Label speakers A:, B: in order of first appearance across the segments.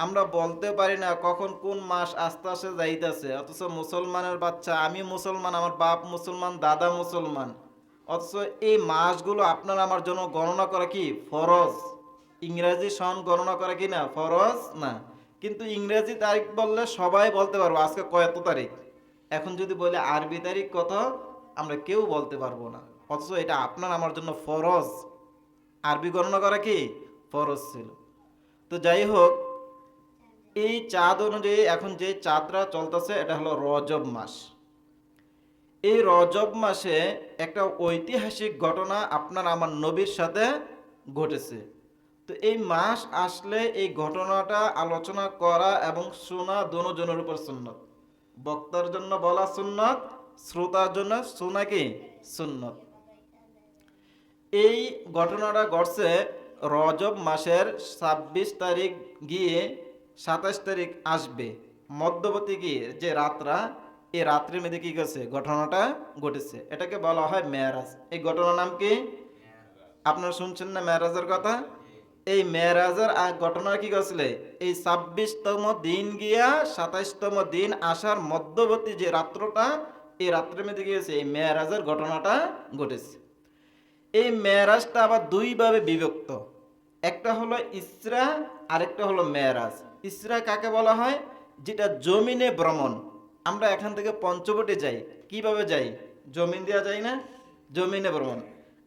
A: আমরা বলতে পারি না কখন কোন মাস আস্তে আস্তে যাইতেছে, অথচ মুসলমানের বাচ্চা, আমি মুসলমান, আমার বাপ মুসলমান, দাদা মুসলমান, অথচ এই মাসগুলো আপনার আমার জন্য গণনা করা কি ফরজ? ইংরেজি সন গণনা করা কি না ফরজ না? কিন্তু ইংরেজি তারিখ বললে সবাই বলতে পারবো আজকে কত তারিখ। এখন যদি বলে আরবি তারিখ কত, আমরা কেউ বলতে পারবো না, অথচ এটা আপনার আমার জন্য ফরজ। আরবি গণনা করা কি ফরজ ছিল। তো যাই হোক, এই চাঁদ অনুযায়ী এখন যে চাঁদরা চলতেছে এটা হলো রজব মাস। এই রজব মাসে একটা ঐতিহাসিক ঘটনা আপনার আমার নবীর সাথে ঘটেছে। তো এই মাস আসলে এই ঘটনাটা আলোচনা করা এবং শোনা দোনোজনের উপর সুন্নত। বক্তার জন্য বলা সুন্নত, শ্রোতার জন্য শোনা কি সুন্নত। এই ঘটনাটা ঘটছে রজব মাসের ২৬ তারিখ গিয়ে ২৭ তারিখ আসবে, মধ্যবর্তী গিয়ে যে রাতরা, এই রাত্রির মধ্যে কি গেছে ঘটনাটা ঘটেছে, এটাকে বলা হয় মেরাজ। এই ঘটনার নাম কি আপনারা শুনছেন না মেরাজের কথা? এই মেরাজের ঘটনা কি গেছিলে, এই ২৬তম দিন গিয়া ২৭তম দিন আসার মধ্যবর্তী যে রাত্রটা, এই রাত্রের মধ্যে গিয়েছে এই মেরাজের ঘটনাটা ঘটেছে। এই মেরাজটা আবার দুইভাবে বিভক্ত, একটা হলো ইসরা, আরেকটা হলো মেরাজ। ইসরা কাকে বলা হয়? যেটা জমিনে ভ্রমণ। আমরা এখান থেকে পঞ্চবটে যাই, কিভাবে যাই? জমিন দেওয়া যায় না, জমিনে ভ্রমণ।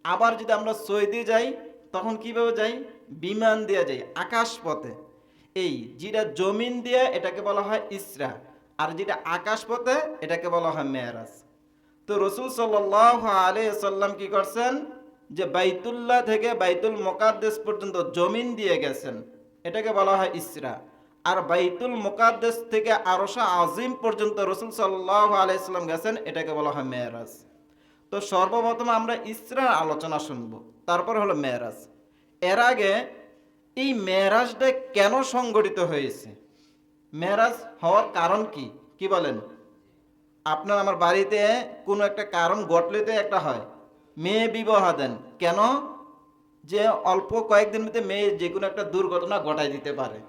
A: আবার যদি আমরা সৌদি যাই তখন কিভাবে যাই? বিমান দেওয়া যাই, আকাশ পথে। এই যেটা জমিন দিয়ে এটাকে বলা হয় ইসরা, আর যেটা আকাশ পথে এটাকে বলা হয় মেরাজ। তো রসুল সাল্লাল্লাহু আলাইহি সাল্লাম কি করছেন, যে বাইতুল্লাহ থেকে বাইতুল মুকাদ্দাস পর্যন্ত জমিন দিয়ে গেছেন, এটাকে বলা হয় ইসরা। আর বাইতুল মুকাদ্দাস থেকে আরশে আজিম পর্যন্ত রসুল সাল্লাল্লাহু আলাইহি সাল্লাম গেছেন, এটাকে বলা হয় মেরাজ। তো সর্বপ্রথম আমরা ইসরার আলোচনা শুনব, তারপর হলো মেরাজ। এর আগে এই মেরাজটা কেন সংগঠিত হয়েছে, মেরাজ হওয়ার কারণ কি কি বলেন? আপনার আমার বাড়িতে কোনো একটা কারণ ঘটলে তো একটা হয়, মেয়ে বিবাহ দেন কেন? যে অল্প কয়েকদিন মধ্যে মেয়ে যে কোনো একটা দুর্ঘটনা ঘটাই দিতে পারে,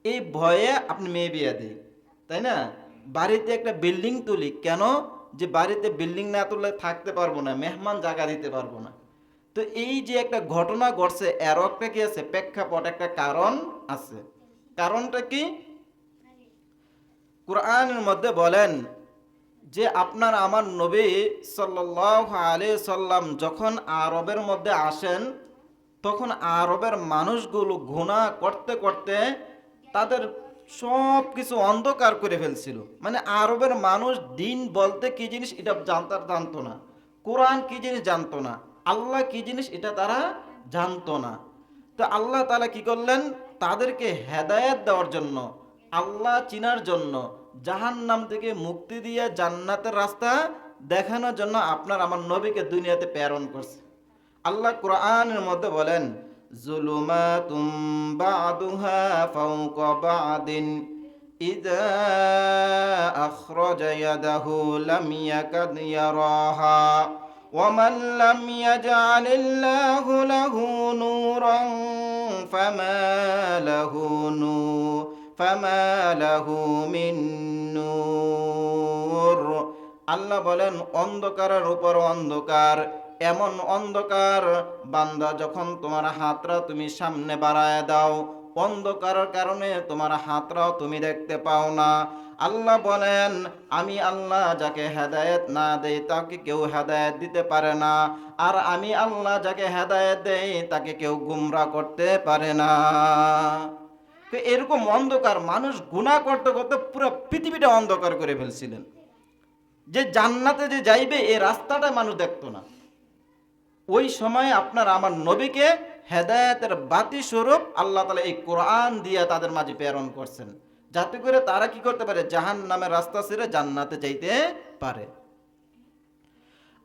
A: এই ভয়ে আপনি মেয়ে বিয়ে দিই, তাই না? বাড়িতে একটা বিল্ডিং তুলি কেন? যে বাড়িতে বিল্ডিং না তুললে থাকতে পারবো না, মেহমান জায়গা দিতে পারবো না। তো এই যে একটা ঘটনা ঘটছে, এর একটা কি আছে প্রেক্ষাপট, একটা কারণ আছে। কারণটা কি? কোরআনের মধ্যে বলেন যে আপনার আমার নবী সাল্লাল্লাহু আলাইহি সাল্লাম যখন আরবের মধ্যে আসেন, তখন আরবের মানুষগুলো গুনাহ করতে করতে তাদের সব কিছু অন্ধকার করে ফেলছিল। মানে আরবের মানুষ দিন বলতে কি জিনিস এটা জানতো না, কোরআন কি জিনিস জানতো না, আল্লাহ কি জিনিস এটা তারা জানতো না। তো আল্লাহ তাআলা কি করলেন, তাদেরকে হেদায়েত দেওয়ার জন্য, আল্লাহ চিনার জন্য, জাহান্নাম থেকে মুক্তি দিয়ে জান্নাতের রাস্তা দেখানোর জন্য আপনার আমার নবীকে দুনিয়াতে প্রেরণ করছে। আল্লাহ কোরআনের মধ্যে বলেন, জুলুমাতুম বা'দুহা ফাওকা বা'দিন ইযা আখরাজা ইয়াদাহু লাম ইয়াকাদ ইয়ারাহা ওয়া মান লাম ইয়াজআলিল্লাহু লাহু নূরান ফামা লাহু মিন নূর। আল্লাহ বলেন, অন্ধকারের উপর অন্ধকার, এমন অন্ধকার বান্দা যখন তোমার হাতরা তুমি সামনে বাড়ায় দাও, অন্ধকারের কারণে তোমার হাতরাও তুমি দেখতে পাও না। আল্লাহ বলেন, আমি আল্লাহ যাকে হেদায়েত না দেই তাকে কেউ হেদায়েত দিতে পারে না, আর আমি আল্লাহ যাকে হেদায়েত দেই তাকে কেউ গুমরা করতে পারে না। তো এরকম অন্ধকার, মানুষ গুনাহ করতে করতে পুরো পৃথিবীটা অন্ধকার করে ফেলছিলেন। যে জান্নাতে যে যাইবে এই রাস্তাটা মানুষ দেখতো না। ওই সময় আপনার আমার নবীকে হেদায়েতের বাতি স্বরূপ আল্লাহ তাআলা এই কোরআন দিয়ে তাদের মাঝে প্রেরণ করছেন, যাতে করে তারা কি করতে পারে, জাহান্নামের রাস্তা ছেড়ে জান্নাতে যাইতে পারে।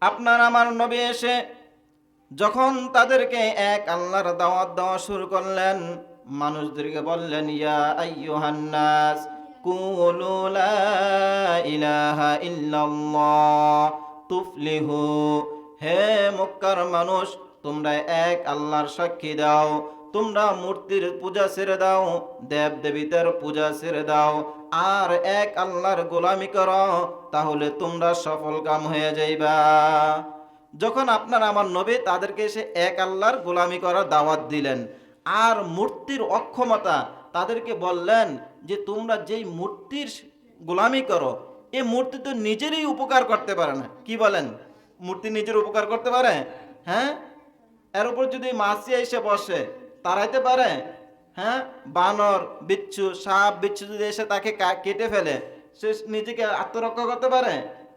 A: আপনার আমার নবী এসে যখন তাদেরকে এক আল্লাহর দাওয়াত দেওয়া শুরু করলেন, মানুষদেরকে বললেন, ইয়া আইয়ুহান নাস কুলু লা ইলাহা ইল্লাল্লাহ তুফলিহু। হে মক্কার মানুষ, তোমরা এক আল্লাহর সাক্ষী দাও, তোমরা মূর্তির পূজা ছেড়ে দাও, দেব দেবীদের পূজা ছেড়ে দাও, আর এক আল্লাহর গোলামি করো, তাহলে তোমরা সফল কাম হয়ে যাইবা। যখন আপনার আমার নবী তাদেরকে এসে এক আল্লাহর গোলামি করার দাওয়াত দিলেন, আর মূর্তির অক্ষমতা তাদেরকে বললেন যে তোমরা যেই মূর্তির গোলামি করো, এই মূর্তি তো নিজেরই উপকার করতে পারে না। কি বলেন, মূর্তি নিজের উপকার করতে পারে? হ্যাঁ, এর উপর যদি মাছি এসে বসে তাড়াইতে পারে? হ্যাঁ, বানর বিচ্ছু সাপ বিচ্ছু যদি এসে তাকে কেটে ফেলে, সে নিজেকে আত্মরক্ষা করতে পারে?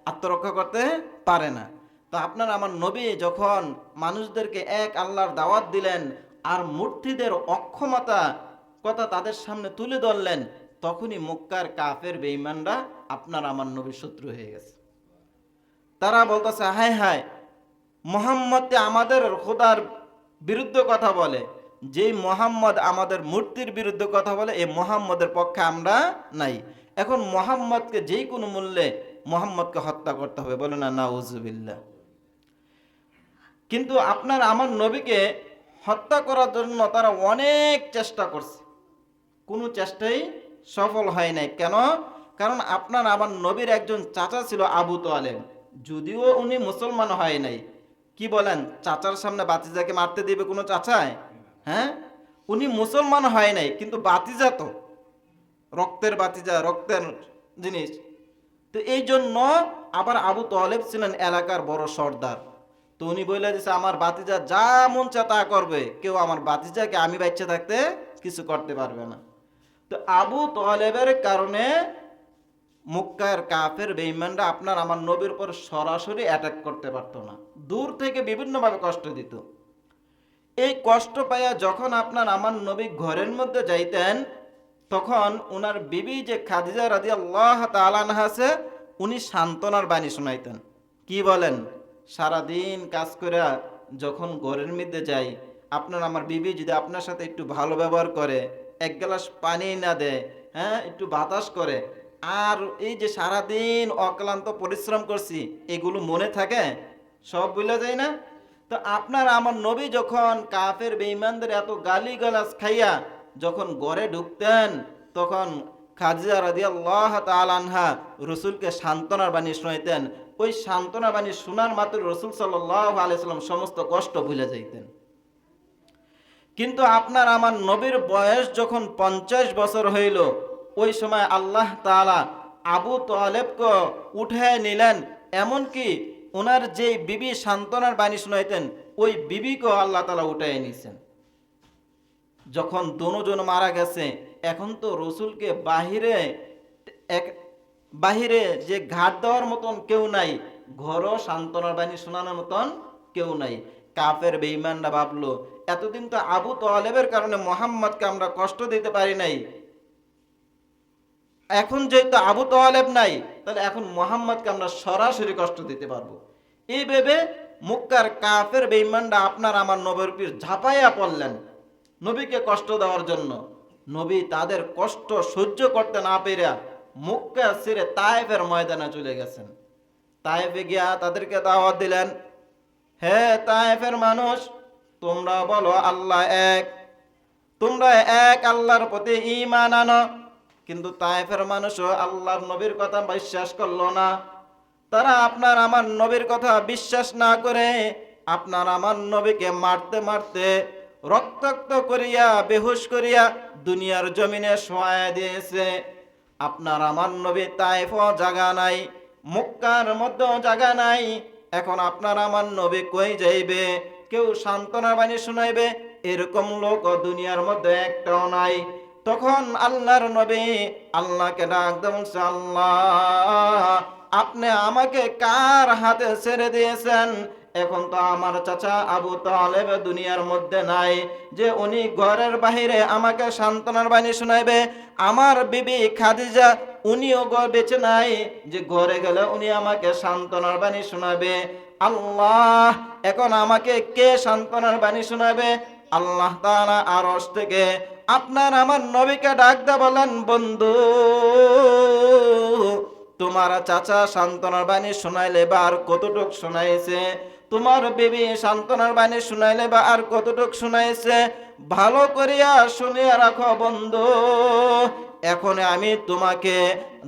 A: আত্মরক্ষা করতে পারে না। তো আপনার আমার নবী যখন মানুষদেরকে এক আল্লাহর দাওয়াত দিলেন আর মূর্তিদের অক্ষমতা কথা তাদের সামনে তুলে ধরলেন, তখনই মক্কার কাফের বেঈমানরা আপনার আমার নবীর শত্রু হয়ে গেছে। তারা বলতেছে, হায় হায়, মোহাম্মদ আমাদের খোদার বিরুদ্ধে কথা বলে, যেই মোহাম্মদ আমাদের মূর্তির বিরুদ্ধে কথা বলে, এই মোহাম্মদের পক্ষে আমরা নাই। এখন মোহাম্মদকে যেই কোনো মূল্যে মোহাম্মদকে হত্যা করতে হবে, বলে না নাউজুবিল্লাহ। কিন্তু আপনার আমার নবীকে হত্যা করার জন্য তারা অনেক চেষ্টা করছে, কোনো চেষ্টাই সফল হয় নাই। কেন? কারণ আপনার আমার নবীর একজন চাচা ছিল আবু তালেব, যদিও উনি মুসলমান হয় নাই। কি বলেন, চাচার সামনে বাতিজাকে মারতে দিবে কোনো চাচায়? হ্যাঁ, উনি মুসলমান হয় নাই, কিন্তু বাতিজা তো রক্তের বাতিজা, রক্তের জিনিস। তো এই জন্য আবার আবু তালেব ছিলেন এলাকার বড় সর্দার। তো উনি বলে দিছে, আমার বাতিজা যা মন চা তা করবে, কেউ আমার বাতিজাকে আমি বাচ্চা থাকতে কিছু করতে পারবে না। তো আবু তালেবের কারণে মক্কার কাফের বেঈমানরা আপনার আমার নবীর উপর সরাসরি অ্যাটাক করতে পারতো না, দূর থেকে বিভিন্নভাবে কষ্ট দিত। এই কষ্ট পাইয়া যখন আপনার আমার নবী ঘরের মধ্যে যাইতেন, তখন ওনার বিবি যে খাদিজা রাদিয়াল্লাহু তাআলা আনহা আছে, উনি সান্ত্বনার বাণী শোনাইতেন। কি বলেন, সারাদিন কাজ করে যখন ঘরের মধ্যে যাই, আপনার আমার বিবি যদি আপনার সাথে একটু ভালো ব্যবহার করে, এক গ্লাস পানি না দেয়, হ্যাঁ, একটু বাতাস করে, আর এই যে সারাদিন অক্লান্ত পরিশ্রম করছি, এগুলো মনে থাকে? সব ভুলে যায় না? তো আপনার আমার নবী যখন কাফের বেঈমানদের এত গালিগালাজ খাইয়া যখন ঘরে ঢুকতেন, তখন খাদিজা রাদিয়াল্লাহু তাআলা আনহা রসুলকে সান্ত্বনার বাণী শোনাইতেন। ওই সান্ত্বনার বাণী শোনার মাত্র রসুল সাল্লাল্লাহু আলাইহি সাল্লাম সমস্ত কষ্ট ভুলে যাইতেন। কিন্তু আপনার আমার নবীর বয়স যখন 50 বছর হইল, ওই সময় আল্লাহ তাআলা আবু তালেবকে উঠে নিলেন। এমনকি ওনার যে বিবি সান্ত্বনার বাণী শোনাইতেন, ওই বিবিকেও আল্লাহ তাআলা উঠে নিয়েছেন। যখন দুজন মারা গেছে, এখন তো রসুলকে বাহিরে যে ঘাট দেওয়ার মতন কেউ নাই, ঘরও সান্ত্বনার বাণী শোনানোর মতন কেউ নাই। কাফের বেঈমানরা ভাবলো, এতদিন তো আবু তালেবের কারণে মোহাম্মদকে আমরা কষ্ট দিতে পারি নাই, এখন যেহেতু আবু তালেব নাই, তাহলে এখন মোহাম্মদকে আমরা সরাসরি কষ্ট দিতে পারবো। এই ভেবে মক্কার কাফের বেঈমানরা আপনার আমার নবীর উপর ঝাঁপাইয়া পড়লেন নবীকে কষ্ট দেওয়ার জন্য। নবী তাদের কষ্ট সহ্য করতে না পেরে মক্কা ছেড়ে তায়েফের ময়দানে চলে গেছেন। তায়েফে গিয়া তাদেরকে দাওয়াত দিলেন, হে তায়েফের মানুষ, তোমরা বলো আল্লাহ এক, তোমরা এক আল্লাহর প্রতি ঈমান আনো। কিন্তু তায়েফের মানুষও আল্লাহর নবীর কথা বিশ্বাস করলো না। তারা আপনার আমার নবীর কথা বিশ্বাস না করে আপনার আমার নবীকে মারতে মারতে রক্তাক্ত করিয়া বেহুশ করিয়া দুনিয়ার জমিনে শোয়া দিয়েছে। আপনার আমার নবী তায়েফও জায়গা নাই, মক্কার মধ্যেও জায়গা নাই। এখন আপনার আমার নবী কই যাইবে? কেউ সান্ত্বনার বাণী শুনাইবে, এরকম লোক দুনিয়ার মধ্যে একটাও নাই। তখন আল্লাহর নবী আল্লাহকে ডাক দেন, আল্লাহ, আপনি আমাকে কার হাতে ছেড়ে দিয়েছেন? এখন তো আমার চাচা আবু তালেব দুনিয়ার মধ্যে নাই, যে উনি ঘরের বাহিরে আমাকে সান্ত্বনার বাণী শোনাইবে। আমার বিবি খাদিজা, উনিও বেঁচে নাই, যে ঘরে গেলে উনি আমাকে সান্ত্বনার বাণী শোনাবে। আল্লাহ, এখন আমাকে কে সান্ত্বনার বাণী শোনাবে? আল্লাহ তাআলা আরশ থেকে আপনার আমার নবীকে ডাক দে, বলেন, বন্ধু, তোমার চাচা সান্ত্বনার বাণী শোনাইলে বার কতটুক শোনাইছে? তোমার বিবি সান্ত্বনার বাণী শুনাইলে বা আর কতটুক শুনাইছে ভালো করিয়া শুনিয়া রাখো বন্ধু। এখন আমি তোমাকে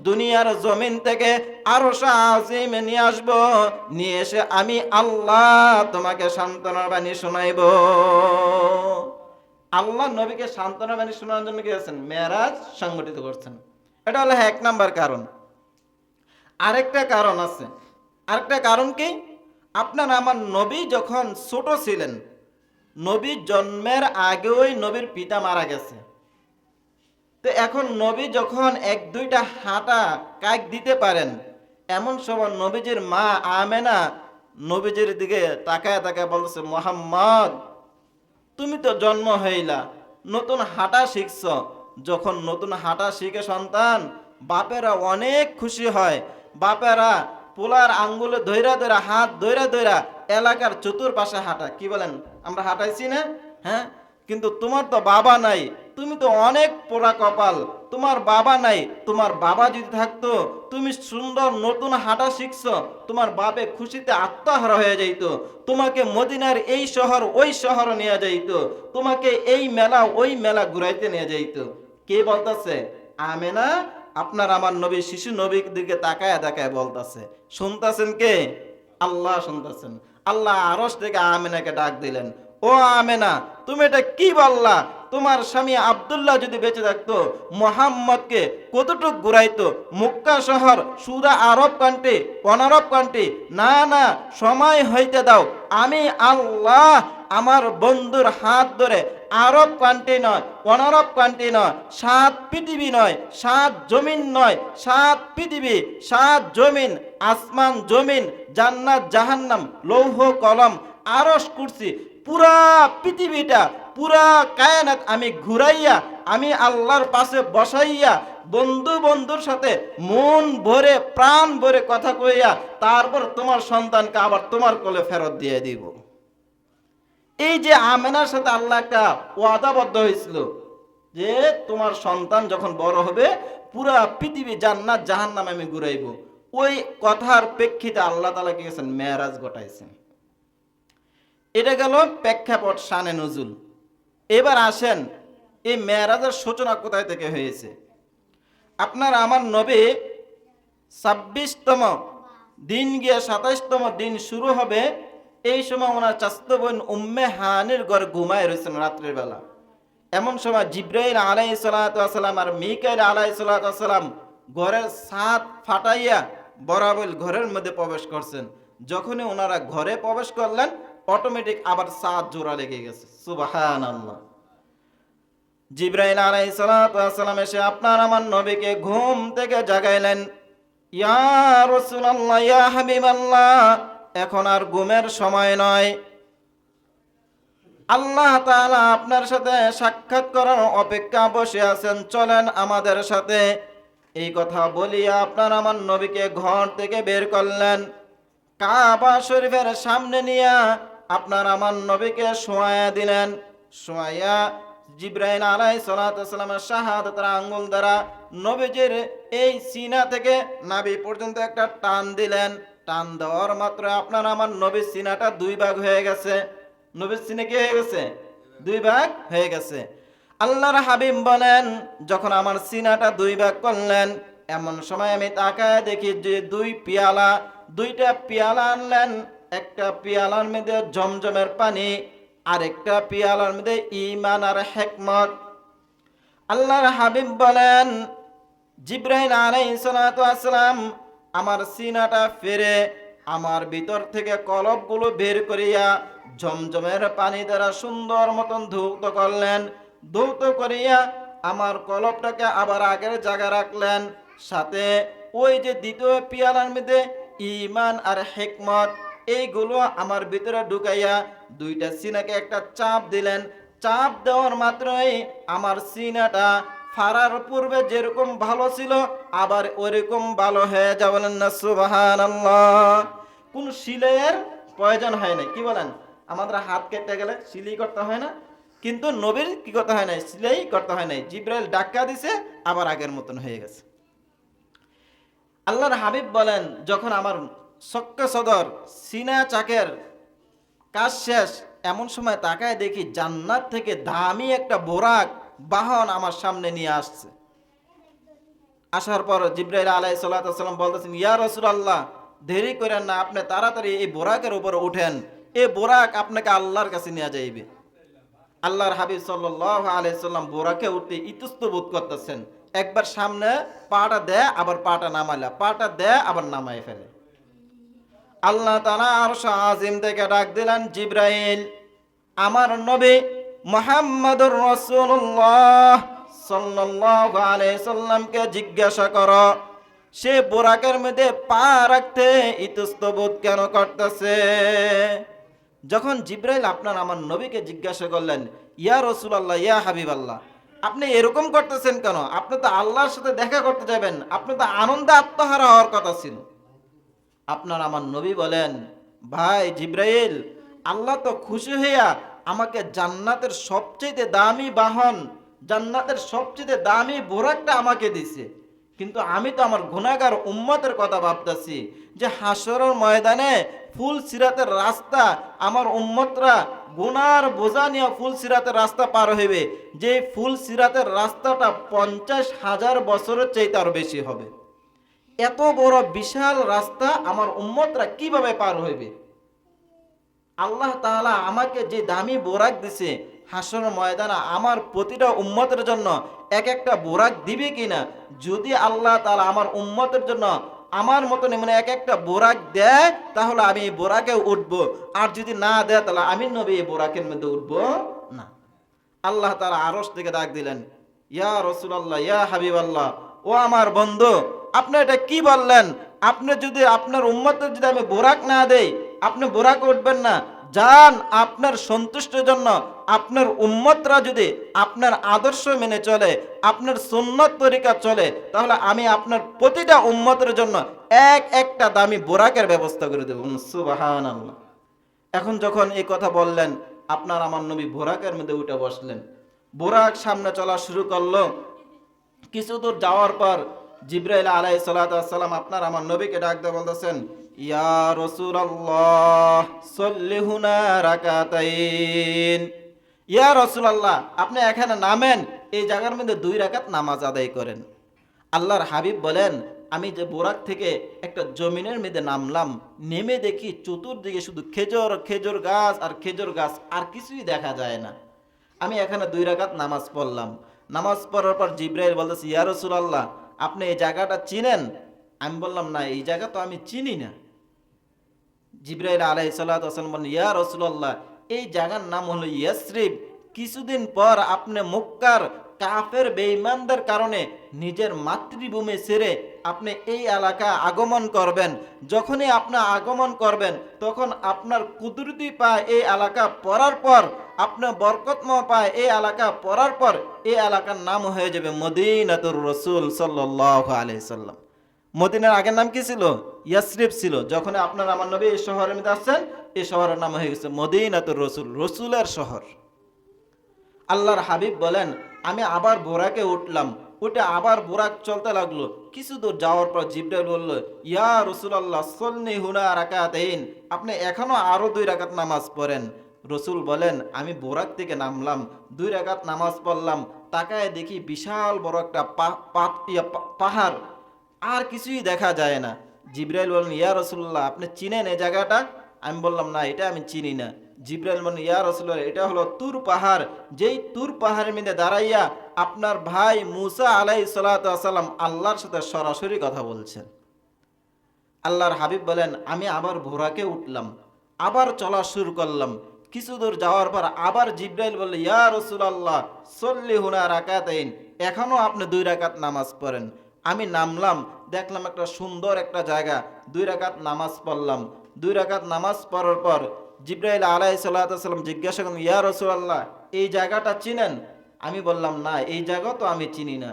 A: দুনিয়ার জমিন থেকে আরশে আজিমে নিয়ে আসবো, নিয়ে এসে আমি আল্লাহ তোমাকে সান্ত্বনার বাণী শোনাইব। আল্লাহ নবীকে সান্ত্বনার বাণী শোনানোর জন্য গিয়েছেন, মেরাজ সংগঠিত করছেন। এটা হলো এক নাম্বার কারণ। আরেকটা কারণ আছে। আরেকটা কারণ কি, আপনার আমার নবী যখন ছোট ছিলেন, নবীর জন্মের আগেই নবীর পিতা মারা গেছে। তো এখন নবী যখন এক দুইটা হাঁটা কাক দিতে পারেন, এমন সময় নবীজির মা আমেনা নবীজির দিকে তাকায় তাকায় বলতেছে, মোহাম্মদ তুমি তো জন্ম হইলা, নতুন হাঁটা শিখছ। যখন নতুন হাঁটা শিখে সন্তান, বাপেরা অনেক খুশি হয়। বাপেরা পোলার আঙ্গুলে ধৈরা ধৈরা, হাত ধৈরা ধৈরা এলাকার চতুর্পাশে হাঁটা, কি বলেন, আমরা হাঁটাইছি না? হ্যাঁ, কিন্তু তোমার তো বাবা নাই, তুমি তো অনেক পোড়া কপাল, তোমার বাবা নাই। তোমার বাবা যদি থাকতো, তুমি সুন্দর নতুন হাঁটা শিখছো, তোমার বাপে খুশিতে আত্মহারা হয়ে যাইত, তোমাকে মদিনার এই শহর ওই শহর নিয়ে যাইত, তোমাকে এই মেলা ওই মেলা ঘুরাইতে নিয়ে যাইত। কে বলতেছে? আমেনা আপনার আমার নবী শিশু নবীর দিকে তাকায় তাকায় বলতেছে। শুনতেছেন কে? আল্লাহ শুনতেছেন। আল্লাহ আরশ থেকে আমেনাকে ডাক দিলেন, ও আমেনা তুমি এটা কি বললা? তোমার স্বামী আব্দুল্লাহ যদি বেঁচে থাকতো, মোহাম্মদকে কতটুক ঘুরাইতো, মক্কা শহর, সুরা আরব কান্ট্রি, অনারব কান্ট্রি। না না, সময় হইতে দাও, আমি আল্লাহ আমার বন্ধুর হাত ধরে আরব কান্ট্রি নয়, অনারব কান্ট্রি নয়, 7 পৃথিবী নয়, 7 জমিন নয়, 7 পৃথিবী, 7 জমিন, আসমান জমিন, জান্নাত জাহান্নাম, লৌহ কলম, আরশ কুরসি, পুরা পৃথিবীটা, পুরা কায়নাত আমি ঘুরাইয়া, আমি আল্লাহর পাশে বসাইয়া বন্ধু বন্ধুর সাথে মন ভরে প্রাণ ভরে কথা কইয়া তারপর তোমার সন্তানকে আবার তোমার কোলে ফেরত দিয়ে দিব। এই যে আমেনার সাথে আল্লাহ একটা ওয়াদাবদ্ধ হয়েছিল যে তোমার সন্তান যখন বড় হবে পুরা পৃথিবী জান্নাত জাহান্নাম আমি ঘুরাইব, ওই কথার প্রেক্ষিতে আল্লাহ তাআলা কি করেছেন? মেরাজ ঘটাইছেন। এটা গেল প্রেক্ষাপট, শানে নজুল। এবার আসেন, এই মেরাজের সূচনা কোথায় থেকে হয়েছে? আপনার আমার নবী 26তম দিন গিয়ে 27তম দিন শুরু হবে, এই সময় ওনার চাচাতো বোন উম্মে হানির ঘরে ঘুমায় রয়েছেন রাত্রের বেলা। এমন সময় জিব্রাইল আলাইহিস সালাতু ওয়াস সালাম আর মিকাইল আলাইহিস সালাতু ওয়াস সালাম ঘরের ছাদ ফাটাইয়া বরাবর ঘরের মধ্যে প্রবেশ করছেন। যখনই ওনারা ঘরে প্রবেশ করলেন, অটোমেটিক আবার ছাদ জোড়া লেগে গেছে। সুবহানাল্লাহ। জিব্রাইল আলাইহিস সালাতু ওয়াস সালাম এসে আপনার আমার নবীকে ঘুম থেকে জাগাইলেন। ইয়া রাসূলুল্লাহ, ইয়া হাবিবাল্লাহ, এখন আর ঘুমের সময় নয়, আল্লাহ তাআলা আপনার সাথে সাক্ষাৎ করার অপেক্ষা বসে আছেন, চলেন আমাদের সাথে। এই কথা বলিয়া আপনার আমার নবীকে ঘর থেকে বের করলেন, কাবা শরীফের সামনে নিয়ে আপনার আমার নবীকে শোয়াইয়া দিলেন। শোয়াইয়া জিব্রাইল আলাইহিস সালাতু ওয়াস সালামের শাহাদাতের আঙ্গুল দ্বারা নবীজির এই সিনা থেকে নাভি পর্যন্ত একটা টান দিলেন। টান দেওয়ার মাত্র আপনার আমার নবীর সিনাটা 2 ভাগ হয়ে গেছে। নবীর সিনা কি হয়ে গেছে? 2 ভাগ হয়ে গেছে। আল্লাহর হাবিব বলেন, যখন আমার সিনাটা 2 ভাগ করলেন, এমন সময় আমি তাকায় দেখি যে 2টা পেয়ালা আনলেন। একটা পেয়ালার মধ্যে জমজমের পানি, আরেকটা পেয়ালার মধ্যে ঈমান আর হিকমত। আল্লাহর হাবিব বলেন, জিব্রাইল আলাইহিস সালাতু ওয়াস সালাম আমার সিনাটা ফেরে আমার ভিতর থেকে কলবগুলো বের করিয়া জমজমের পানি দ্বারা সুন্দর মতন ধৌত করলেন। ধৌত করিয়া আমার কলবটাকে আবার আগের জায়গায় রাখলেন। সাথে ওই যে দ্বিতীয় পেয়ালার মধ্যে ঈমান আর হিকমত, এইগুলো আমার ভিতরে ঢুকাইয়া 2টা সিনাকে একটা চাপ দিলেন। চাপ দেওয়ার মাত্রই আমার সিনাটা ফারার পূর্বে যেরকম ভালো ছিল আবার ওরকম ভালো হয়ে যাবেন না। সুবহানাল্লাহ। কোন সিলাইয়ের প্রয়োজন হয় না। কি বলেন? আমাদের হাত কেটে গেলে সিলাই করতে হয় না, কিন্তু নবীর কি করতে হয় না? সিলাই করতে হয় নাই। জিব্রাইল ডাক্কা দিছে, আবার আগের মতন হয়ে গেছে। আল্লাহর হাবিব বলেন, যখন আমার সক্কা সদর সিনা চাকের কাজ শেষ, এমন সময় তাকায় দেখি জান্নাত থেকে দামি একটা বোরাক বাহন আমার সামনে নিয়ে আসছে। আসার পর জিবরাইল আলাইহিস সালাম বলতেছেন, ইয়া রাসূলুল্লাহ, দেরি করেন না, আপনি তাড়াতাড়ি এই বোরাকের উপরে উঠেন, এই বোরাক আপনাকে আল্লাহর কাছে নিয়ে যাইবে। আল্লাহর হাবিব সাল্লাল্লাহু আলাইহি সাল্লাম বোরাকে উঠতে ইতস্ত বোধ করতেছেন। একবার সামনে পাটা দেয়, আবার পাটা নামাইলা, পাটা দেয়, আবার নামায় ফেলে। আল্লাহ তাআলা আরশ আজিম থেকে ডাক দিলেন, জিবরাইল, আমার নবী মুহাম্মদুর রাসূলুল্লাহ সাল্লাল্লাহু আলাইহি সাল্লামকে জিজ্ঞাসা করো, সে বোরাকের মধ্যে পা রাখতে ইতস্তবোধ কেন করতেছে? যখন জিবরাইল আপনার আমার নবীকে জিজ্ঞাসা করলেন, ইয়া রাসূলুল্লাহ, ইয়া হাবিবাল্লাহ, আপনি এরকম করতেছেন কেন? আপনি তো আল্লাহর সাথে দেখা করতে যাবেন, আপনি তো আনন্দে আত্মহারা হওয়ার কথা ছিল। আপনার আমার নবী বলেন, ভাই জিবরাইল, আল্লাহ তো খুশি হইয়া আমাকে জান্নাতের সবচেয়ে দামি বাহন, জান্নাতের সবচেয়ে দামি বোরাকটা আমাকে দিছে, কিন্তু আমি তো আমার গুনাহগার উম্মতের কথা ভাবতেছি যে হাসরের ময়দানে ফুল সিরাতের রাস্তা, আমার উম্মতরা গুনার বোঝা নিয়ে ফুল সিরাতের রাস্তা পার হইবে, যে ফুল সিরাতের রাস্তাটা 50,000 বছরের চাইতে আরো বেশি হবে। এত বড় বিশাল রাস্তা আমার উম্মতরা কিভাবে পার হইবে? আল্লাহ তাআলা আমাকে যে দামি বোরাক দিছে, হাসরের ময়দানে আমার প্রতিটা উম্মতের জন্য এক একটা বোরাক দিবে কিনা? যদি আল্লাহ তাআলা আমার উম্মতের জন্য আমার মতন মানে এক একটা বোরাক দেয়, তাহলে আমি এই বোরাকে উঠবো, আর যদি না দেয় তাহলে আমি নবী এই বোরাকের মধ্যে উঠবো না। আল্লাহ তাআলা আরশ থেকে ডাক দিলেন, ইয়া রাসূলুল্লাহ, ইয়া হাবিবাল্লাহ, ও আমার বন্ধু, আপনি এটা কি বললেন? আপনি যদি আপনার উম্মতের যদি আমি বোরাক না দেই, আপনি বোরাক উঠবেন না। যান, আপনার সন্তুষ্টির জন্য আপনার উম্মতরা যদি আপনার আদর্শ মেনে চলে, আপনার সুন্নত তরিকা চলে, তাহলে আমি আপনার প্রতিটা উম্মতের জন্য এক একটা দামি বোরাকের ব্যবস্থা করে দেব। সুবহানাল্লাহ। এখন যখন এই কথা বললেন, আপনার আমার নবী বোরাকের মধ্যে উঠে বসলেন। বোরাক সামনে চলা শুরু করলো। কিছু দূর যাওয়ার পর জিবরাইল আলাইহিস সালাম আপনার আমার নবীকে ডাক দিয়ে বলতেছেন, ইয়া রাসূলুল্লাহ, সাল্লি হুনা রাকাতাইন। ইয়া রাসূলুল্লাহ, আপনি এখানে নামেন, এই জায়গার মধ্যে 2 রাকাত নামাজ আদায় করেন। আল্লাহর হাবিব বলেন, আমি যে বোরাক থেকে একটা জমিনের মধ্যে নামলাম, নেমে দেখি চতুর্দিকে শুধু খেজুর, খেজুর গাছ আর খেজুর গাছ, আর কিছুই দেখা যায় না। আমি এখানে 2 রাকাত নামাজ পড়লাম। নামাজ পড়ার পর জিবরাইল বলতেছে, ইয়া রাসূলুল্লাহ, আপনি এই জায়গাটা চিনেন? আমি বললাম, না, এই জায়গা তো আমি চিনি না। জিবরাইল আলাইহিস সালাম বলেন, ইয়া রাসূলুল্লাহ, এই জায়গার নাম হলো ইয়াসরিব। কিছুদিন পর আপনি মক্কার কাফের বেঈমানদের কারণে নিজের মাতৃভূমি ছেড়ে আপনি এই এলাকা আগমন করবেন। যখনই আপনি আগমন করবেন, তখন আপনার কুদরতি পায় এই এলাকা পড়ার পর, আপনার বরকতময় পায় এই এলাকা পড়ার পর, এই এলাকার নাম হয়ে যাবে মদিনাতুর রাসূল সাল্লাল্লাহু আলাইহি সাল্লাম। মদিনার আগের নাম কি ছিল? ইয়াসরিব ছিল। যখন আপনার আমার নবী এই শহরের মধ্যে আসছেন, এই শহরের নাম হয়ে গেছে মদিনাতুর রাসূল, রসুলের শহর। আল্লাহর হাবিব বলেন, আমি আবার বোরাকে উঠলাম, উঠে আবার বোরাক চলতে লাগলো। কিছু দূর যাওয়ার পর জিবরাইল বলল, ইয়া রাসূলুল্লাহ, সাল্লি হুনা রাকাতাইন, আপনি এখনো আরো 2 রাকাত নামাজ পড়েন। রসুল বলেন, আমি বোরাক থেকে নামলাম, 2 রাকাত নামাজ পড়লাম, তাকায় দেখি বিশাল বড় একটা পাহাড়, আর কিছুই দেখা যায় না। জিবরাইল বলেন, ইয়া রাসূলুল্লাহ, আপনি চিনেন এই জায়গাটা? আমি বললাম, না, এটা আমি চিনি না। জিবরাইল বলেন, ইয়া রাসূলুল্লাহ, এটা হলো তুর পাহাড়। যেই তুর পাহাড়ের মধ্যে দাঁড়াইয়া আপনার ভাই মুসা আলাইহিস সালাম আল্লাহর সাথে সরাসরি কথা বলছেন। আল্লাহর হাবিব বলেন, আমি আবার বোরাকে উঠলাম, আবার চলা শুরু করলাম। কিছু দূর যাওয়ার পর আবার জিবরাইল বলল, ইয়া রাসূলুল্লাহ, সাল্লি হুনা রাকাতাইন, এখনো আপনি 2 রাকাত নামাজ পড়েন। আমি নামলাম, দেখলাম একটা সুন্দর একটা জায়গা, 2 রাকাত নামাজ পড়লাম। 2 রাকাত নামাজ পড়ার পর জিবরাইল আলাইহিস সালাম জিজ্ঞাসা করলেন, ইয়া রাসূলুল্লাহ, এই জায়গাটা চিনেন? আমি বললাম, না, এই জায়গা তো আমি চিনি না।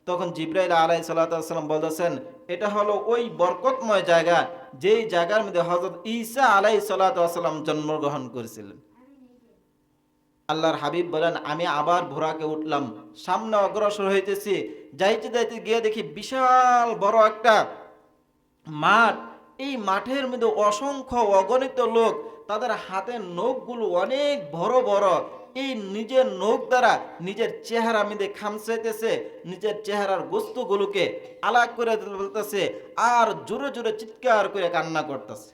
A: তখন জিবরাইল আলাইহিস সালাম বলতেছেন, এটা হলো ওই বরকতময় জায়গা, যেই জায়গার মধ্যে হযরত ঈসা আলাইহিস সালাম জন্মগ্রহণ করেছিলেন। আল্লাহর হাবিব বলেন, আমি আবার বোরাকে উঠলাম, সামনে অগ্রসর হইতেছি। যাইতে যাইতে গিয়ে দেখি বিশাল বড় একটা মাঠ। এই মাঠের মধ্যে অসংখ্য অগণিত লোক তাদের হাতের নখগুলো অনেক বড় বড়। এই নিজের নখ দ্বারা নিজের চেহারা মেঁধে খামচাইতেছে, নিজের চেহারার বস্তুগুলোকে আলাগ করে বলতেছে, আর জোরে জোরে চিৎকার করে কান্না করতেছে।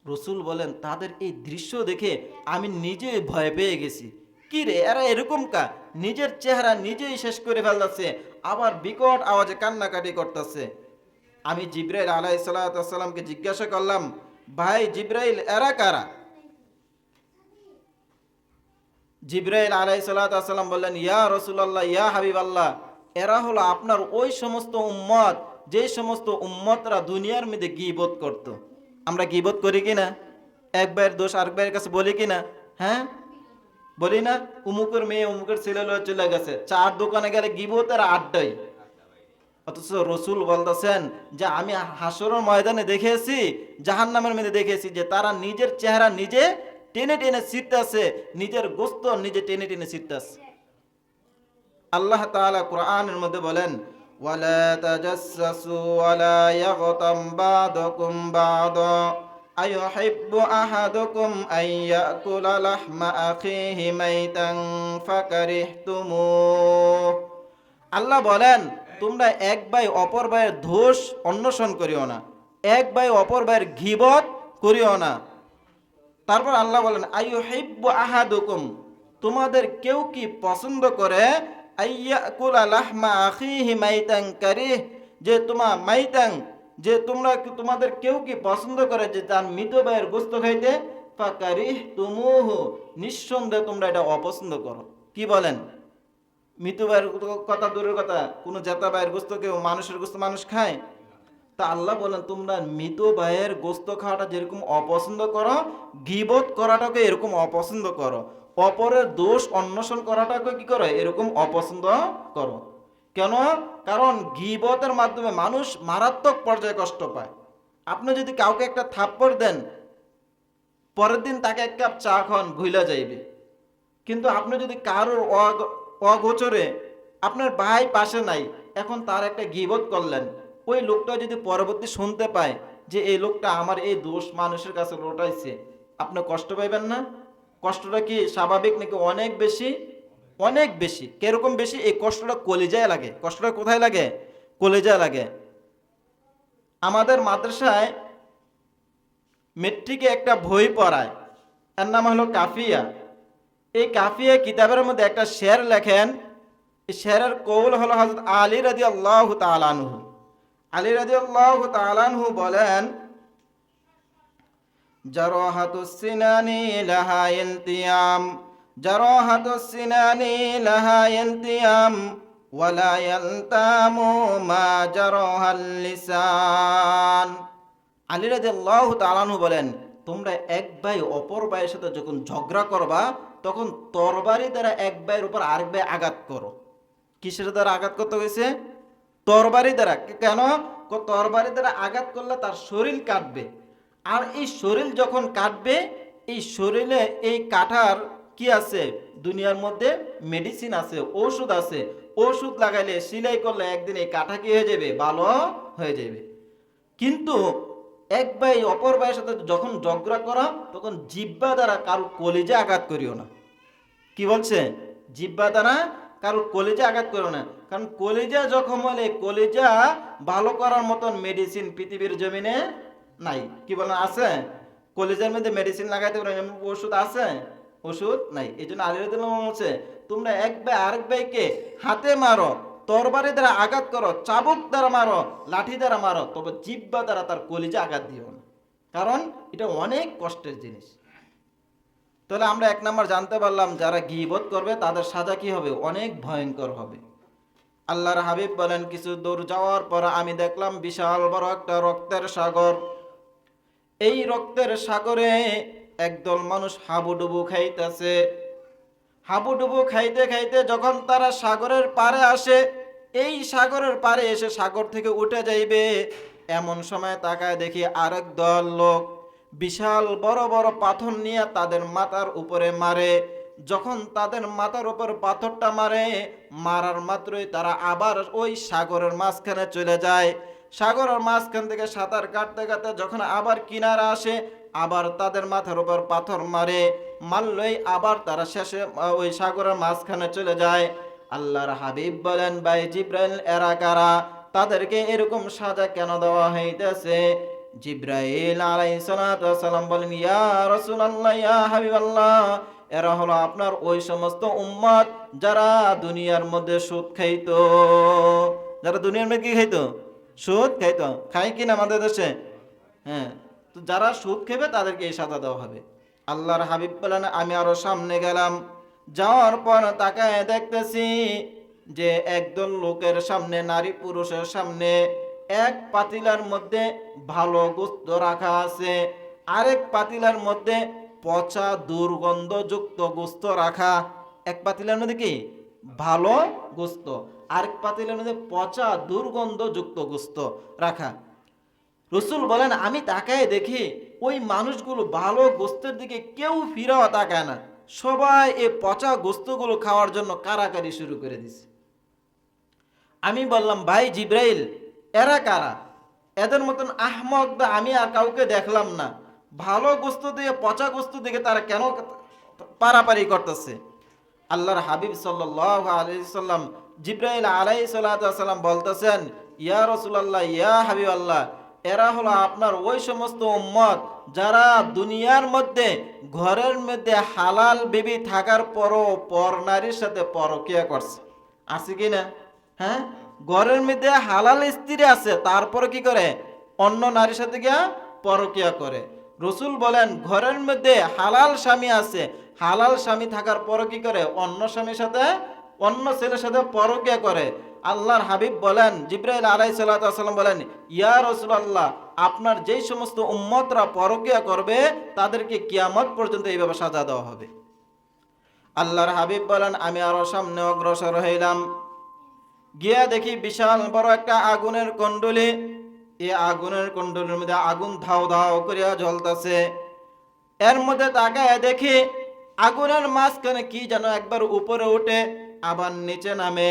A: রসুল বলেন, তাদের এই দৃশ্য দেখে আমি নিজেই ভয় পেয়ে গেছি। কি রে, এরা এরকম কা, নিজের চেহারা নিজেই শেষ করে ফেলতেছে, আবার বিকট আওয়াজে কান্নাকাটি করতেছে। আমি জিব্রাইল আলাইহিস সালামকে জিজ্ঞাসা করলাম, ভাই জিব্রাইল, এরা কারা? জিব্রাইল আলাইহিস সালাম বললেন, ইয়া রাসূলুল্লাহ, ইয়া হাবিবাল্লাহ, এরা হলো আপনার ওই সমস্ত উম্মত যে সমস্ত উম্মতরা দুনিয়ার মধ্যে গীবত করত। আমরা গীবত করি কিনা? এক ভাইয়ের দোষ আরেক ভাইয়ের কাছে বলি কিনা? হ্যাঁ, বলি না? উমুকের মেয়ে উমুকের ছেলে লয়ে চলে গেছে, চার দোকানে গেলে গীবতের আড্ডাই। অথচ রসুল বলতেছেন যে আমি হাসরের ময়দানে দেখেছি, জাহান্নামের মধ্যে দেখেছি যে তারা নিজের চেহারা নিজে টেনে টেনে ছিটতেছে, নিজের গোস্ত নিজে টেনে টেনে ছিটতেছে। আল্লাহ তাআলা কোরআনের মধ্যে বলেন, ওয়ালা তাজাসসু ওয়ালা ইয়াগতাম বা'দুকুম বা'দা আইয়ুহিব্বু আহাদুকুম আইয়াকুলা লাহমা আখিহি মাইতান ফাকারিহতুমুহ। আল্লাহ বলেন, তোমরা এক ভাই অপর ভাইয়ের দোষ অন্বেষণ করিও না, এক ভাই অপর ভাইয়ের গীবত করিও না। তারপর আল্লাহ বলেন, আইয়ুহিব্বু আহাদুকুম, তোমাদের কেউ কি পছন্দ করে, আইয়াকুলা লাহমা আখিহি মাইতান কারিহ, যে মাইতান, যে তোমাদের কেউ কি পছন্দ করে যে তার মৃত ভাইয়ের গোশত খাইতে, ফাকারিহতুমুহু, নিঃসন্দেহে তোমরা এটা অপছন্দ করো। কি বলেন? মৃত ভাইয়ের কথা দূরের কথা, কোনো জেতা ভাইয়ের গোস্ত কেউ, মানুষের গোস্ত মানুষ খায়? তা আল্লাহ বলেন, তোমরা মৃত ভাইয়ের গোস্ত খাওয়াটা যেরকম অপছন্দ করো, গীবত করাটাকে এরকম অপছন্দ করো, অপরের দোষ অন্বেষণ করাটাকে কি করো, এরকম অপছন্দ করো। কেন? কারণ গীবতের মাধ্যমে মানুষ মারাত্মক পর্যায়ে কষ্ট পায়। আপনি যদি কাউকে একটা থাপ্পড় দেন, পরের দিন তাকে এক কাপ চা খান, ভুলা যাইবে। কিন্তু আপনি যদি কারোর অগোচরে, আপনার ভাই পাশে নাই, এখন তার একটা গীবত করলেন, ওই লোকটা যদি পরবর্তী শুনতে পায় যে এই লোকটা আমার এই দোষ মানুষের কাছে লোটাইছে, আপনি কষ্ট পাইবেন না? কষ্টটা কি স্বাভাবিক নাকি অনেক বেশি? অনেক বেশি। কিরকম বেশি? এই কষ্টটা কলিজায় লাগে। কষ্টটা কোথায় লাগে? কলিজায় লাগে। আমাদের মাদ্রাসায় মেট্রিকে একটা বই পড়ায়, এর নাম হলো কাফিয়া। এই কাফিয়া কিতাবের মধ্যে একটা শের লেখেন, এই শেরের কৌল হলো হযরত আলী রাদিয়াল্লাহু তাআলা আনহু। আলী রাদিয়াল্লাহু তাআলা আনহু বলেন, জারাহাতুস সিনানি লাহা ইলতিয়াম, জারাহাতুস সিনানি লাহা ইলতিয়াম ওয়ালা ইয়ালতামু মা জারাহাল লিসান। আলী রাদিয়াল্লাহু তাআলা আনহু বলেন, তোমরা এক ভাই অপর ভাইয়ের সাথে যখন ঝগড়া করবা, তখন তরবারি দ্বারা এক ভাইয়ের উপর আরেক ভাই আঘাত করো। কিসের দ্বারা আঘাত করতে হয়েছে? তরবারি দ্বারা। কেন? তরবারি দ্বারা আঘাত করলে তার শরীর কাটবে, আর এই শরীর যখন কাটবে, এই শরীরে এই কাটার কি আছে? দুনিয়ার মধ্যে মেডিসিন আছে, ওষুধ আছে। ওষুধ লাগাইলে, সিলাই করলে একদিন এই কাটা কি হয়ে যাবে? ভালো হয়ে যাবে। কিন্তু এক ভাই অপর ভাইয়ের সাথে যখন ঝগড়া করা, তখন জিহ্বা দ্বারা কারো কলিজা আঘাত করিও না। কি বলছে? জিহ্বা দ্বারা কারো কলিজা আঘাত করো না। কারণ কলিজা জখম হলে কলিজা ভালো করার মতন মেডিসিন পৃথিবীর জমিনে নাই। কি বলেন, আছে? কলিজার মধ্যে মেডিসিন লাগাইতে পারেন, ওষুধ আছে? ওষুধ নাই। এই জন্য আলী রাদিয়াল্লাহু আনহু বলছে, তোমরা এক ভাই আরেক ভাইকে হাতে মারো, তরবারি দ্বারা আঘাত করো, চাবুক দ্বারা মারো, লাঠি দ্বারা মারো, তবে জিহ্বা দ্বারা তার কলিজা আঘাত দিও না। কারণ এটা অনেক কষ্টের জিনিস। তাহলে আমরা এক নাম্বার জানতে পারলাম, যারা গীবত করবে তাদের সাজা কি হবে? অনেক ভয়ঙ্কর হবে। আল্লাহর হাবিব বলেন, কিছু দূর যাওয়ার পর আমি দেখলাম বিশাল বড় একটা রক্তের সাগর। এই রক্তের সাগরে একদল মানুষ হাবুডুবু খাইতেছে। হাবুডুবু খাইতে খাইতে যখন তারা সাগরের পাড়ে আসে, এই সাগরের পাড়ে এসে সাগর থেকে উঠে যাইবে, এমন সময় তাকায় দেখি আরেক দল লোক বিশাল বড় বড় পাথর নিয়ে তাদের মাথার উপরে মারে। যখন তাদের মাথার উপর পাথরটা মারে, মারার মাত্রই তারা আবার ওই সাগরের মাঝখানে চলে যায়। সাগরের মাঝখান থেকে সাঁতার কাটতে কাটতে যখন আবার কিনারা আসে, আবার তাদের মাথার উপর পাথর মারে, মারলেই আবার তারা শেষে ওই সাগরের মাঝখানে চলে যায়। আল্লাহর হাবিব বলেন, ভাই জিব্রাইল এরা কারা, তাদেরকে এরকম সাজা কেন দেওয়া হইতেছে? জিব্রাইল আলাইহিস সালাতু ওয়াস সালাম বলেন, ইয়া রাসূলুল্লাহ, ইয়া হাবিবাল্লাহ, এরা হলো আপনার ওই সমস্ত উম্মত যারা দুনিয়ার মধ্যে সুদ খাইতো। যারা দুনিয়ার মধ্যে কি খাইতো? সুদ খাইতো। খায় কিনা আমাদের দেশে? হ্যাঁ। তো যারা সুদ খাবে তাদেরকে এই সাজা দেওয়া হবে। আল্লাহর হাবিব বলেন, আমি আরো সামনে গেলাম, যাওয়ার পর তাকায় দেখতেছি যে একদল লোকের সামনে, নারী পুরুষের সামনে এক পাতিলার মধ্যে ভালো গোস্ত রাখা আছে, আরেক পাতিলার মধ্যে পচা দুর্গন্ধযুক্ত গোস্ত রাখা। এক পাতিলার মধ্যে কি ভালো গোস্ত, আরেক পাতিলার মধ্যে পচা দুর্গন্ধযুক্ত গোস্ত রাখা। রসুল বলেন, আমি তাকায় দেখি ওই মানুষগুলো ভালো গোস্তের দিকে কেউ ফিরাও তাকায় না, সবাই এই পচা গোস্তগুলো খাওয়ার জন্য কারাকারি শুরু করে দিছে। আমি বললাম, ভাই জিব্রাইল, এরা কারা? এদের মতন আহমক আমি আর কাউকে দেখলাম না। ভালো গোস্ত দিয়ে পচা গোস্ত দিকে তারা কেন পারাপারি করতেছে? আল্লাহর হাবিব সাল্লাল্লাহু আলাইহি সাল্লাম, জিব্রাইল আলাইহিস সালাতু ওয়াস সালাম বলতেছেন, ইয়া রাসূলুল্লাহ, ইয়া হাবিবাল্লাহ, এরা হলো আপনার ওই সমস্ত উম্মত যারা দুনিয়ার মধ্যে ঘরের মধ্যে হালাল বিবি থাকার পরও পর নারীর সাথে পরকিয়া করছে। আছে কি না? হ্যাঁ, ঘরের মধ্যে হালাল স্ত্রী আছে, তারপরে কি করে? অন্য নারীর সাথে গিয়া পরকিয়া করে। রসুল বলেন, ঘরের মধ্যে হালাল স্বামী আছে, হালাল স্বামী থাকার পরও কি করে? অন্য স্বামীর সাথে, অন্য ছেলের সাথে পরকিয়া করে। আল্লাহর হাবিব বলেন, জিব্রাইল আলাইহিস সালাতু ওয়াস সালাম বলেন, ইয়া রাসূলুল্লাহ, আপনার যেই সমস্ত উম্মতরা পরকিয়া করবে তাদেরকে কিয়ামত পর্যন্ত এইভাবে সাজা দেওয়া হবে। আল্লাহর হাবিব বলেন, আমি আরো সামনে অগ্রসর হইলাম, গিয়া দেখি বিশাল বড় একটা আগুনের কুণ্ডলী। এই আগুনের কুণ্ডলীর মধ্যে আগুন ধাও ধাও করিয়া জ্বলতেছে। এর মধ্যে তাকায় দেখি আগুনের মাঝখানে কি যেন একবার উপরে উঠে আবার নিচে নামে।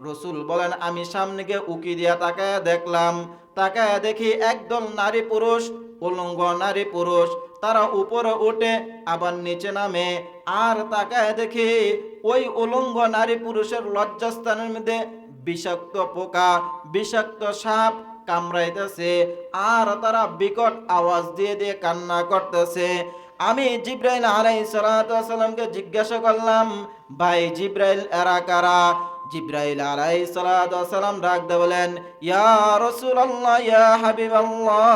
A: রসুল বলেন, আমি সামনে গিয়ে উকি দিয়া তাকায় দেখলাম, তাকায় দেখি একদল নারী পুরুষ, উলঙ্গ নারী পুরুষ, তারা উপরে উঠে আবার নিচে নামে। আর তাকায় দেখি ওই উলঙ্গ নারী পুরুষের লজ্জাস্থানের মধ্যে বিষাক্ত পোকা, বিষাক্ত সাপ কামড়াইতেছে, আর তারা বিকট আওয়াজ দিয়ে দিয়ে কান্না করতেছে। আমি জিব্রাইল আলাইহিস সালাতু ওয়াস সালামকে জিজ্ঞাসা করলাম, ভাই জিব্রাইল, এরা কারা? জিব্রাইল আলাইহিস সালাতু ওয়াস সালাম ডাক দিয়ে বলেন, ইয়া রাসূলুল্লাহ, ইয়া হাবিবাল্লাহ,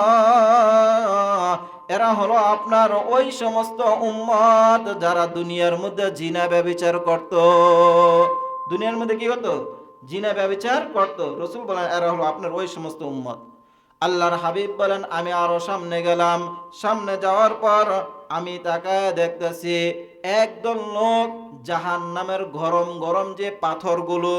A: এরা হলো আপনার ওই সমস্ত উম্মত যারা দুনিয়ার মধ্যে জিনা ব্যভিচার করত। দুনিয়ার মধ্যে কি হতো? জিনা ব্যভিচার করত। রসুল বলেন, এরা হলো আপনার ওই সমস্ত উম্মত। আল্লাহর হাবিব বলেন, আমি আরো সামনে গেলাম, সামনে যাওয়ার পর আমি তাকায় দেখতেছি একদল লোক জাহান্নামের গরম গরম যে পাথরগুলো,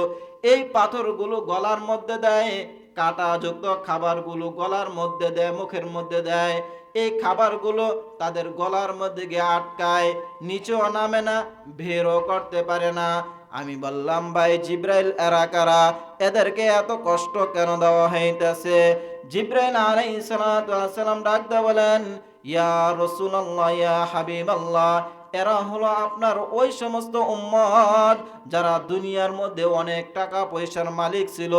A: এই পাথরগুলো গলার মধ্যে দেয়, কাঁটাযুক্ত খাবারগুলো গলার মধ্যে দেয়, মুখের মধ্যে দেয়। এই খাবারগুলো তাদের গলার মধ্যে গিয়ে আটকায়, নিচেও নামে না, বেরও করতে পারে না। আমি বললাম, ভাই জিব্রাইল, এরা কারা? এদেরকে এত কষ্ট কেন দেওয়া হইতেছে? জিব্রাইল আলাইহিস সালাতু ওয়াস সালাম ডাক দিয়ে বলেন, ইয়া রাসূলুল্লাহ, ইয়া হাবিবাল্লাহ, এরা হলো আপনার ওই সমস্ত উম্মত যারা দুনিয়ার মধ্যে অনেক টাকা পয়সার মালিক ছিল,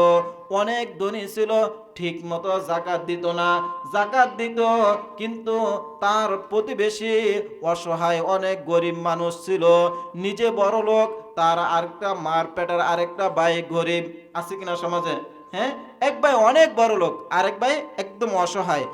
A: অনেক ধনী ছিল, ঠিক মতো যাকাত দিত না। যাকাত দিত কিন্তু তার প্রতিবেশী অসহায় অনেক গরিব মানুষ ছিল, নিজে বড় লোক, তার আরেকটা মার পেটের আরেকটা ভাই গরিব। আছে কিনা সমাজে? হ্যাঁ, এক ভাই অনেক বড় লোক, আরেক ভাই একদম অসহায়।